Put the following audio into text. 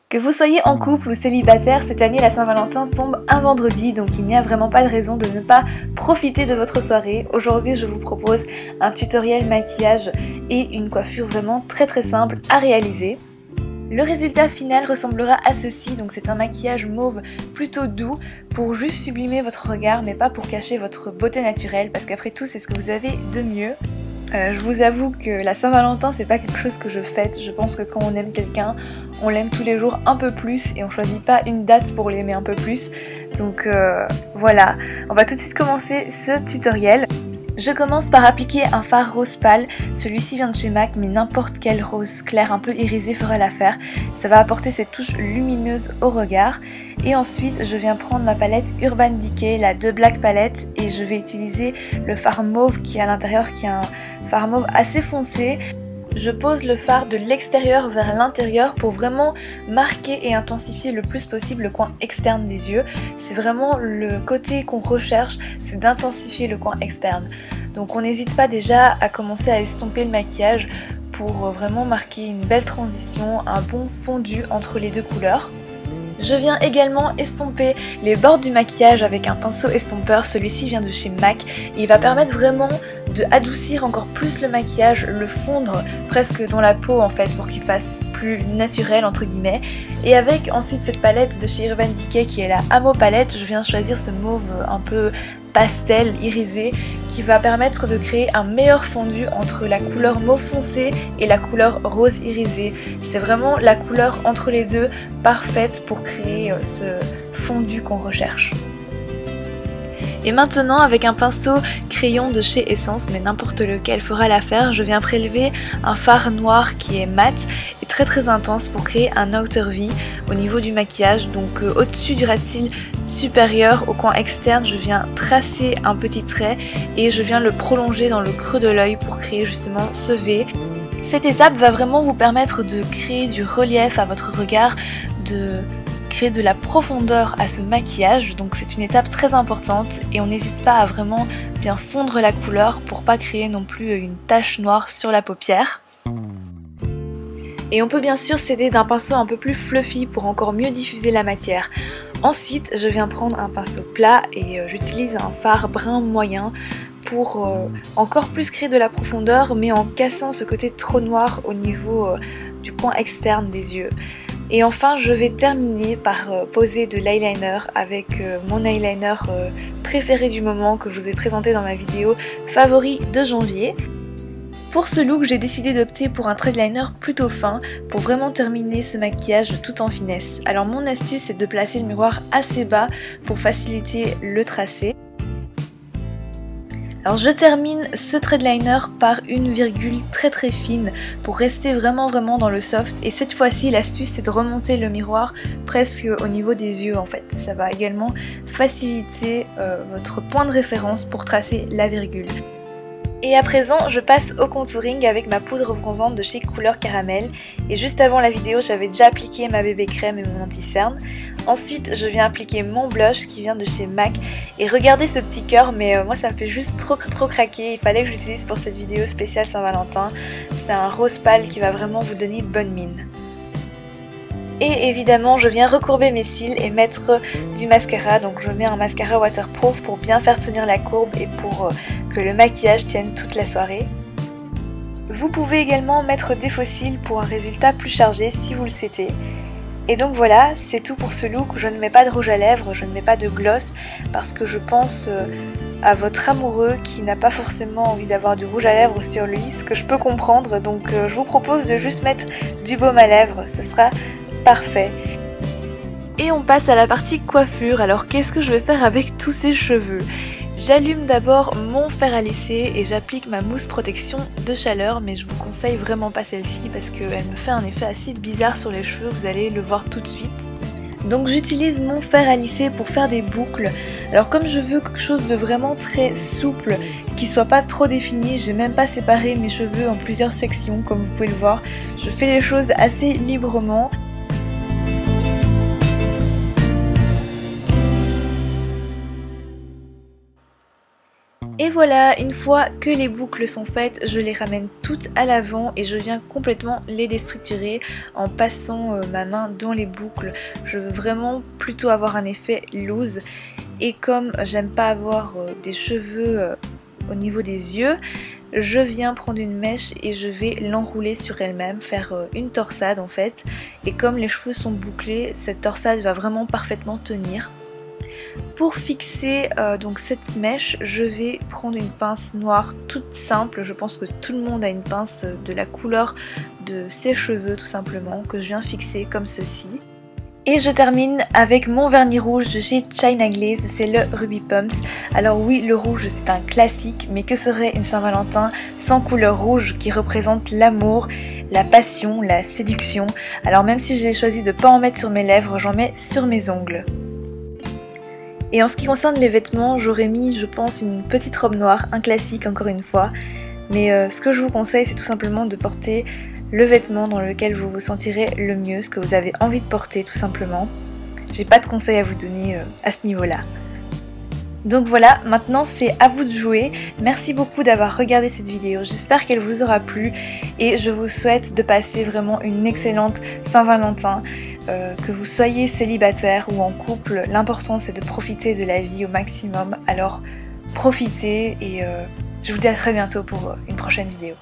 Que vous soyez en couple ou célibataire, cette année la Saint-Valentin tombe un vendredi, donc il n'y a vraiment pas de raison de ne pas profiter de votre soirée. Aujourd'hui je vous propose un tutoriel maquillage et une coiffure vraiment très simple à réaliser. Le résultat final ressemblera à ceci, donc c'est un maquillage mauve plutôt doux pour juste sublimer votre regard mais pas pour cacher votre beauté naturelle parce qu'après tout c'est ce que vous avez de mieux. Je vous avoue que la Saint-Valentin c'est pas quelque chose que je fête, je pense que quand on aime quelqu'un, on l'aime tous les jours un peu plus et on choisit pas une date pour l'aimer un peu plus. Donc voilà, on va tout de suite commencer ce tutoriel. Je commence par appliquer un fard rose pâle, celui-ci vient de chez MAC mais n'importe quel rose clair un peu irisé fera l'affaire. Ça va apporter cette touche lumineuse au regard. Et ensuite je viens prendre ma palette Urban Decay, la The Black Palette, et je vais utiliser le fard mauve qui est à l'intérieur, qui est un fard mauve assez foncé. Je pose le fard de l'extérieur vers l'intérieur pour vraiment marquer et intensifier le plus possible le coin externe des yeux. C'est vraiment le côté qu'on recherche, c'est d'intensifier le coin externe. Donc on n'hésite pas déjà à commencer à estomper le maquillage pour vraiment marquer une belle transition, un bon fondu entre les deux couleurs. Je viens également estomper les bords du maquillage avec un pinceau estompeur, celui-ci vient de chez MAC et il va permettre vraiment de adoucir encore plus le maquillage, le fondre presque dans la peau en fait pour qu'il fasse plus naturel entre guillemets. Et avec ensuite cette palette de chez Urban Decay qui est la Amo Palette, je viens choisir ce mauve un peu pastel irisé qui va permettre de créer un meilleur fondu entre la couleur mauve foncé et la couleur rose irisé. C'est vraiment la couleur entre les deux parfaite pour créer ce fondu qu'on recherche. Et maintenant avec un pinceau crayon de chez Essence, mais n'importe lequel fera l'affaire, je viens prélever un fard noir qui est mat et très intense pour créer un outer V au niveau du maquillage. Donc au-dessus du ras-de-cils supérieur au coin externe, je viens tracer un petit trait et je viens le prolonger dans le creux de l'œil pour créer justement ce V. Cette étape va vraiment vous permettre de créer du relief à votre regard, de créer de la profondeur à ce maquillage, donc c'est une étape très importante et on n'hésite pas à vraiment bien fondre la couleur pour pas créer non plus une tache noire sur la paupière. Et on peut bien sûr s'aider d'un pinceau un peu plus fluffy pour encore mieux diffuser la matière. Ensuite je viens prendre un pinceau plat et j'utilise un fard brun moyen pour encore plus créer de la profondeur mais en cassant ce côté trop noir au niveau du coin externe des yeux. Et enfin je vais terminer par poser de l'eyeliner avec mon eyeliner préféré du moment que je vous ai présenté dans ma vidéo favori de janvier. Pour ce look j'ai décidé d'opter pour un trait de liner plutôt fin pour vraiment terminer ce maquillage tout en finesse. Alors mon astuce c'est de placer le miroir assez bas pour faciliter le tracé. Alors je termine ce trait de liner par une virgule très fine pour rester vraiment dans le soft, et cette fois-ci l'astuce c'est de remonter le miroir presque au niveau des yeux en fait. Ça va également faciliter votre point de référence pour tracer la virgule. Et à présent je passe au contouring avec ma poudre bronzante de chez Couleur Caramel, et juste avant la vidéo j'avais déjà appliqué ma bébé crème et mon anti-cerne. Ensuite je viens appliquer mon blush qui vient de chez MAC, et regardez ce petit cœur, mais moi ça me fait juste trop craquer, il fallait que je l'utilise pour cette vidéo spéciale Saint-Valentin. C'est un rose pâle qui va vraiment vous donner bonne mine. Et évidemment je viens recourber mes cils et mettre du mascara, donc je mets un mascara waterproof pour bien faire tenir la courbe et pour que le maquillage tienne toute la soirée. Vous pouvez également mettre des faux cils pour un résultat plus chargé si vous le souhaitez. Et donc voilà, c'est tout pour ce look. Je ne mets pas de rouge à lèvres, je ne mets pas de gloss parce que je pense à votre amoureux qui n'a pas forcément envie d'avoir du rouge à lèvres sur lui, ce que je peux comprendre, donc je vous propose de juste mettre du baume à lèvres, ce sera parfait. Et on passe à la partie coiffure. Alors qu'est-ce que je vais faire avec tous ces cheveux? J'allume d'abord mon fer à lisser et j'applique ma mousse protection de chaleur, mais je vous conseille vraiment pas celle-ci parce qu'elle me fait un effet assez bizarre sur les cheveux, vous allez le voir tout de suite. Donc j'utilise mon fer à lisser pour faire des boucles. Alors comme je veux quelque chose de vraiment très souple, qui soit pas trop défini, j'ai même pas séparé mes cheveux en plusieurs sections comme vous pouvez le voir. Je fais les choses assez librement. Et voilà, une fois que les boucles sont faites, je les ramène toutes à l'avant et je viens complètement les déstructurer en passant ma main dans les boucles. Je veux vraiment plutôt avoir un effet loose et comme j'aime pas avoir des cheveux au niveau des yeux, je viens prendre une mèche et je vais l'enrouler sur elle-même, faire une torsade en fait. Et comme les cheveux sont bouclés, cette torsade va vraiment parfaitement tenir. Pour fixer donc cette mèche, je vais prendre une pince noire toute simple. Je pense que tout le monde a une pince de la couleur de ses cheveux tout simplement, que je viens fixer comme ceci. Et je termine avec mon vernis rouge de chez China Glaze, c'est le Ruby Pumps. Alors oui, le rouge c'est un classique, mais que serait une Saint-Valentin sans couleur rouge qui représente l'amour, la passion, la séduction. Alors même si j'ai choisi de ne pas en mettre sur mes lèvres, j'en mets sur mes ongles. Et en ce qui concerne les vêtements, j'aurais mis, je pense, une petite robe noire, un classique encore une fois. Mais ce que je vous conseille, c'est tout simplement de porter le vêtement dans lequel vous vous sentirez le mieux, ce que vous avez envie de porter tout simplement. J'ai pas de conseils à vous donner à ce niveau-là. Donc voilà, maintenant c'est à vous de jouer. Merci beaucoup d'avoir regardé cette vidéo, j'espère qu'elle vous aura plu et je vous souhaite de passer vraiment une excellente Saint-Valentin. Que vous soyez célibataire ou en couple, l'important c'est de profiter de la vie au maximum. Alors profitez et je vous dis à très bientôt pour une prochaine vidéo.